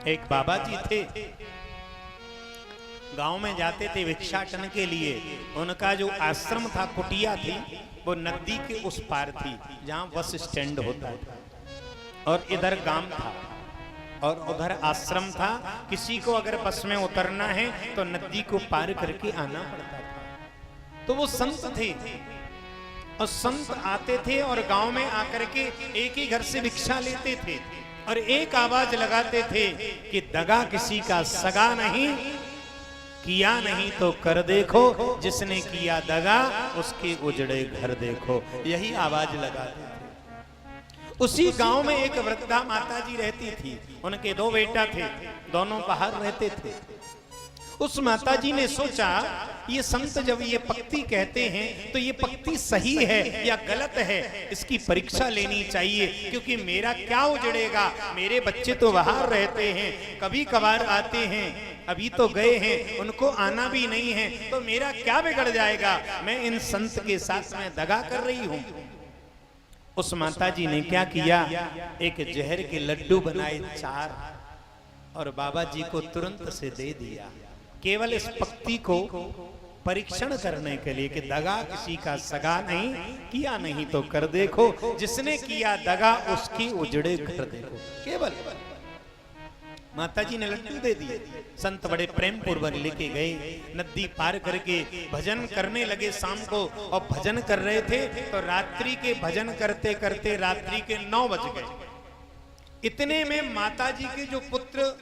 एक बाबा जी थे, गांव में जाते थे भिक्षाटन के लिए। उनका जो आश्रम था, कुटिया थी, वो नदी के उस पार थी जहां बस स्टैंड होता था, और इधर गांव था और उधर आश्रम था। किसी को अगर बस में उतरना है तो नदी को पार करके आना पड़ता था। तो वो संत थे और संत आते थे और गांव में आकर के एक ही घर से भिक्षा लेते थे और एक आवाज लगाते थे कि दगा किसी का सगा नहीं, किया नहीं तो कर देखो, जिसने किया दगा उसके उजड़े घर देखो। यही आवाज लगाते थे। उसी गांव में एक वृद्धा माता जी रहती थी। उनके 2 बेटा थे, दोनों बाहर रहते थे। उस माता जी ने सोचा, ये संत जब ये पक्ति कहते हैं तो ये पक्ति सही है या गलत है, इसकी परीक्षा लेनी चाहिए, क्योंकि मेरा क्या उजड़ेगा। मेरे बच्चे तो बाहर रहते हैं, कभी कभार आते हैं, अभी तो गए हैं, उनको आना भी नहीं है, तो मेरा क्या बिगड़ जाएगा। मैं इन संत के साथ में दगा कर रही हूं। उस माता जी ने क्या किया, एक जहर के लड्डू बनाए 4 और बाबा जी को तुरंत से दे दिया, केवल इस पक्ति को परीक्षण करने के लिए कि दगा किसी का सगा नहीं, किया नहीं तो कर देखो, जिसने किया दगा उसकी उजड़े घर देखो। केवल माता जी ने लड्डू दे दिए। संत बड़े प्रेम पूर्वक लेके गए, नदी पार करके भजन करने लगे शाम को। और भजन कर रहे थे तो रात्रि के भजन करते करते रात्रि के 9 बज गए। इतने में माता जी के जो पुत्र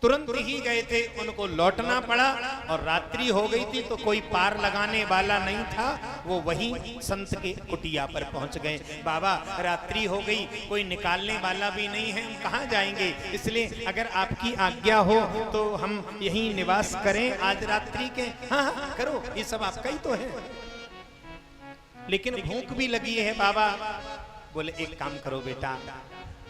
तुरंत ही गए थे, उनको लौटना पड़ा और रात्रि हो गई थी, तो कोई पार लगाने वाला नहीं था। वो वहीं संत के कुटिया पर पहुंच गए। बाबा रात्रि हो गई, कोई निकालने वाला भी नहीं है, हम कहाँ जाएंगे, इसलिए अगर आपकी आज्ञा हो तो हम यहीं निवास करें आज रात्रि के। हाँ हाँ करो, ये सब आपका ही तो है, लेकिन भूख भी लगी है बाबा। बोले एक काम करो बेटा,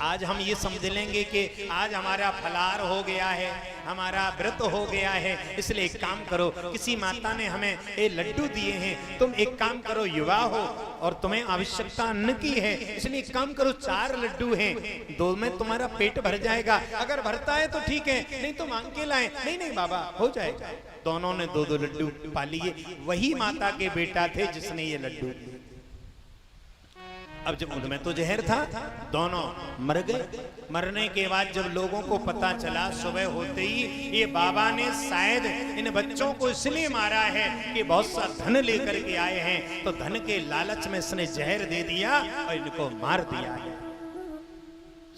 आज हम ये समझ लेंगे कि आज हमारा फलार हो गया है, हमारा व्रत हो गया है, इसलिए एक काम करो, किसी माता ने हमें ये लड्डू दिए हैं, तुम एक काम करो, युवा हो और तुम्हें आवश्यकता अन्न की है, इसलिए एक काम करो, 4 लड्डू हैं, 2 में तुम्हारा पेट भर जाएगा, अगर भरता है तो ठीक है, नहीं तो मांग के लाए। नहीं नहीं बाबा हो जाएगा। दोनों ने 2-2 लड्डू पा लिए। वही माता के बेटा थे जिसने ये लड्डू दिए। अब जब उनमें तो जहर था, दोनों मर गए। मरने के बाद जब लोगों को पता चला सुबह होते ही, ये बाबा ने शायद इन बच्चों को इसलिए मारा है कि बहुत सा धन लेकर के आए हैं, तो धन के लालच में इसने जहर दे दिया और इनको मार दिया है।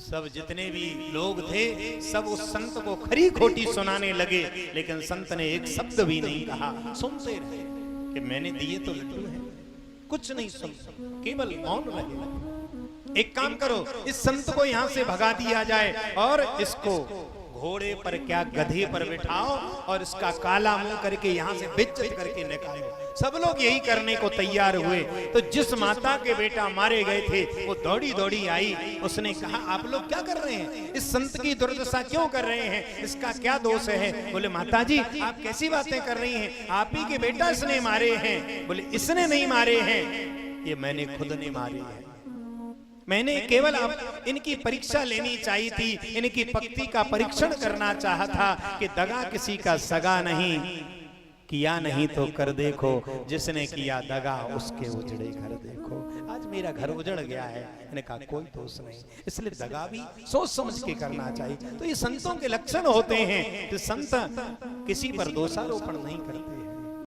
सब जितने भी लोग थे सब उस संत को खरी खोटी सुनाने लगे, लेकिन संत ने एक शब्द भी नहीं कहा। सुनते रहे कि मैंने दिए तो लड्डू है, कुछ नहीं सुन, केवल मौन रहे। एक काम करो, इस संत को यहां से भगा दिया जाए और इसको घोड़े पर क्या गधे पर बिठाओ और इसका काला मुंह करके यहां से बेइज्जत करके निकालो। सब लोग यही करने को तैयार हुए। तो जिस माता के बेटा मारे गए थे वो दौड़ी दौड़ी आई। उसने कहा, आप लोग क्या कर रहे हैं, इस संत की दुर्दशा क्यों कर रहे हैं, इसका क्या दोष है। बोले माता जी आप कैसी बातें कर रही हैं, आप ही के बेटा इसने मारे हैं। बोले इसने नहीं मारे हैं, ये मैंने खुद ने मारे हैं। मैंने केवल अब इनकी परीक्षा लेनी चाहिए थी, इनकी पक्ति का परीक्षण करना चाहा था कि दगा किसी का सगा नहीं, किया नहीं तो कर देखो, जिसने किया दगा उसके उजड़े घर देखो। आज मेरा घर उजड़ गया है, मैंने कहा कोई दोष नहीं, इसलिए दगा भी सोच समझ के करना चाहिए। तो ये संतों के लक्षण होते हैं कि संत किसी पर दोषारोपण नहीं करते।